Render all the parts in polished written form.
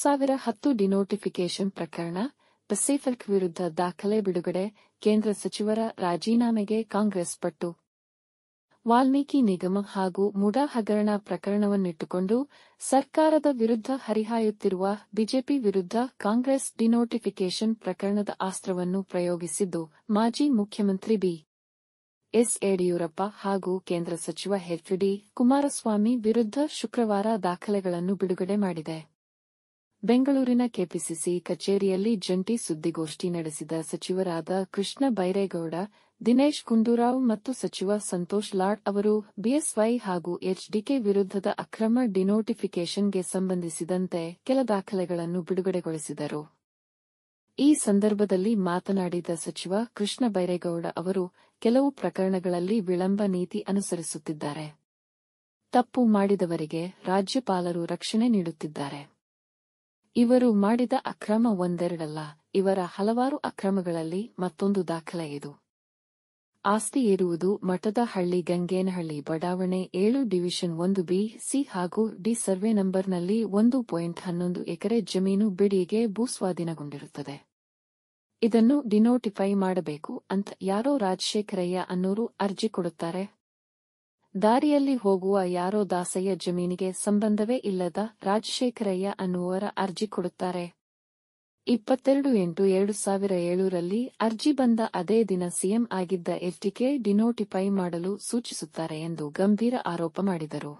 2010 denotification ಪ್ರಕರಣ, Pacific ವಿರುದ್ಧ ದಾಖಲೆ ಬಿಡುಗಡೆ, ಕೇಂದ್ರ ಸಚಿವರ ರಾಜೀನಾಮೆಗೆ ಕಾಂಗ್ರೆಸ್ ಪಟ್ಟು. ವಾಲ್ಮೀಕಿ ನಿಗಮ ಹಾಗೂ ಮುಡಾ ಹಗರಣ ಪ್ರಕರಣವನ್ನಿಟ್ಟುಕೊಂಡು ಸರ್ಕಾರದ ವಿರುದ್ಧ ಹರಿಹಾಯುತ್ತಿರುವ ಬಿಜೆಪಿ ವಿರುದ್ಧ ಕಾಂಗ್ರೆಸ್ ಡಿನೋಟಿಫಿಕೇಷನ್ ಪ್ರಕರಣದ ಅಸ್ತ್ರವನ್ನು ಪ್ರಯೋಗಿಸಿದ್ದು, ಮಾಜಿ ಮುಖ್ಯಮಂತ್ರಿ ಬಿ. ಎಸ್. ಯಡಿಯೂರಪ್ಪ ಹಾಗೂ ಕೇಂದ್ರ ಸಚಿವ ಎಚ್. ಡಿ. ಕುಮಾರಸ್ವಾಮಿ ವಿರುದ್ಧ ಶುಕ್ರವಾರ ದಾಖಲೆಗಳನ್ನು ಬಿಡುಗಡೆ ಮಾಡಿದೆ. ಬೆಂಗಳೂರಿನ ಕೆಪಿಸಿಸಿ ಕಚೇರಿಯಲ್ಲಿ ಜಂಟಿ ಸುದ್ದಿಗೋಷ್ಠಿ ನಡೆಸಿದ ಸಚಿವರಾದ ಕೃಷ್ಣ ಬೈರೇಗೌಡ, ದಿನೇಶ್ ಗುಂಡೂರಾವ್ ಮತ್ತು ಸಚಿವ ಸಂತೋಷ್ ಲಾಡ್ ಅವರು ಬಿಎಸ್ವೈ ಹಾಗೂ ಎಚ್ಡಿಕೆ ವಿರುದ್ಧದ ಅಕ್ರಮ ಡಿನೋಟಿಫಿಕೇಷನ್ಗೆ ಸಂಬಂಧಿಸಿದಂತೆ ಕೆಲ ದಾಖಲೆಗಳನ್ನು ಬಿಡುಗಡೆಗೊಳಿಸಿದರು. ಈ ಸಂದರ್ಭದಲ್ಲಿ ಮಾತನಾಡಿದ ಸಚಿವ ಕೃಷ್ಣ ಬೈರೇಗೌಡ ಅವರು, ಕೆಲವು ಪ್ರಕರಣಗಳಲ್ಲಿ ವಿಳಂಬ ನೀತಿ ಅನುಸರಿಸುತ್ತಿದ್ದಾರೆ. ತಪ್ಪು ಮಾಡಿದವರಿಗೆ ರಾಜ್ಯಪಾಲರು ರಕ್ಷಣೆ ನೀಡುತ್ತಿದ್ದಾರೆ. ಇವರು ಮಾಡಿದ ಅಕ್ರಮ ಒಂದೆರಡಲ್ಲ, ಇವರ ಹಲವಾರು ಅಕ್ರಮಗಳಲ್ಲಿ ಮತ್ತೊಂದು ದಾಖಲೆ ಇದು. ಆಸ್ತಿ ಏರುವುದು ಮಠದಹಳ್ಳಿ ಗಂಗೇನಹಳ್ಳಿ ಬಡಾವಣೆ 7 ಡಿವಿಷನ್ 1 ಬಿ, ಸಿ ಹಾಗೂ ಡಿ ಸರ್ವೆ ನಂಬರ್ನಲ್ಲಿ 1.11 ಎಕರೆ ಜಮೀನು ಬಿಡಿಗೆ ಭೂಸ್ವಾಧೀನಗೊಂಡಿರುತ್ತದೆ. ಇದನ್ನು ಡಿನೋಟಿಫೈ ಮಾಡಬೇಕು ಅಂತ ಯಾರೋ ರಾಜಶೇಖರಯ್ಯ ಅನ್ನೋರು ಅರ್ಜಿ ಕೊಡುತ್ತಾರೆ. ದಾರಿಯಲ್ಲಿ ಹೋಗುವ ಯಾರೋ ದಾಸಯ್ಯ ಜಮೀನಿಗೆ ಸಂಬಂಧವೇ ಇಲ್ಲದ ರಾಜಶೇಖರಯ್ಯ ಅನ್ನುವರ ಅರ್ಜಿ ಕೊಡುತ್ತಾರೆ. 22/8/2007ರಲ್ಲಿ ಅರ್ಜಿ ಬಂದ ಅದೇ ದಿನ ಸಿಎಂ ಆಗಿದ್ದ ಎಚ್ಡಿಕೆ ಡಿನೋಟಿಫೈ ಮಾಡಲು ಸೂಚಿಸುತ್ತಾರೆ ಎಂದು ಗಂಭೀರ ಆರೋಪ ಮಾಡಿದರು.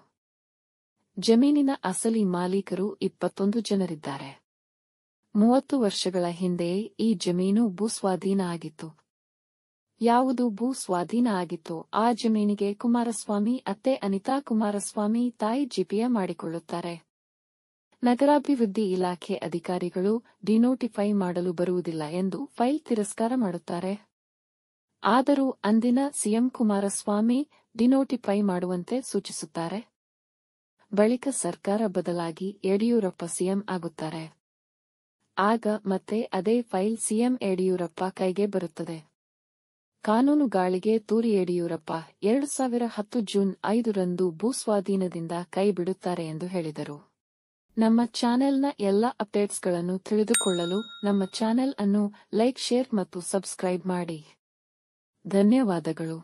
ಜಮೀನಿನ ಅಸಲಿ ಮಾಲೀಕರು 21 ಜನರಿದ್ದಾರೆ. 30 ವರ್ಷಗಳ ಹಿಂದೆಯೇ ಈ ಜಮೀನು ಭೂಸ್ವಾಧೀನ ಆಗಿತ್ತು. ಯಾವುದು ಭೂ ಸ್ವಾಧೀನ ಆಗಿತ್ತೋ ಆ ಜಮೀನಿಗೆ ಕುಮಾರಸ್ವಾಮಿ ಅತ್ತೆ ಅನಿತಾ ಕುಮಾರಸ್ವಾಮಿ ತಾಯಿ ಜಿಪಿಯ ಮಾಡಿಕೊಳ್ಳುತ್ತಾರೆ. ನಗರಾಭಿವೃದ್ಧಿ ಇಲಾಖೆ ಅಧಿಕಾರಿಗಳು ಡಿನೋಟಿಫೈ ಮಾಡಲು ಬರುವುದಿಲ್ಲ ಎಂದು ಫೈಲ್ ತಿರಸ್ಕಾರ ಮಾಡುತ್ತಾರೆ. ಆದರೂ ಅಂದಿನ ಸಿಎಂ ಕುಮಾರಸ್ವಾಮಿ ಡಿನೋಟಿಫೈ ಮಾಡುವಂತೆ ಸೂಚಿಸುತ್ತಾರೆ. ಬಳಿಕ ಸರ್ಕಾರ ಬದಲಾಗಿ ಯಡಿಯೂರಪ್ಪ ಸಿಎಂ ಆಗುತ್ತಾರೆ. ಆಗ ಮತ್ತೆ ಅದೇ ಫೈಲ್ ಸಿಎಂ ಯಡಿಯೂರಪ್ಪ ಕೈಗೆ ಬರುತ್ತದೆ. ಕಾನೂನು ಗಾಳಿಗೆ ತೂರಿ ಯಡಿಯೂರಪ್ಪ 2010 ಜೂನ್ 5ರಂದು ಭೂಸ್ವಾಧೀನದಿಂದ ಕೈ ಬಿಡುತ್ತಾರೆ ಎಂದು ಹೇಳಿದರು. ನಮ್ಮ ಚಾನೆಲ್ನ ಎಲ್ಲ ಅಪ್ಡೇಟ್ಸ್ಗಳನ್ನು ತಿಳಿದುಕೊಳ್ಳಲು ನಮ್ಮ ಚಾನೆಲ್ ಅನ್ನು ಲೈಕ್, ಶೇರ್ ಮತ್ತು ಸಬ್ಸ್ಕ್ರೈಬ್ ಮಾಡಿ. ಧನ್ಯವಾದಗಳು.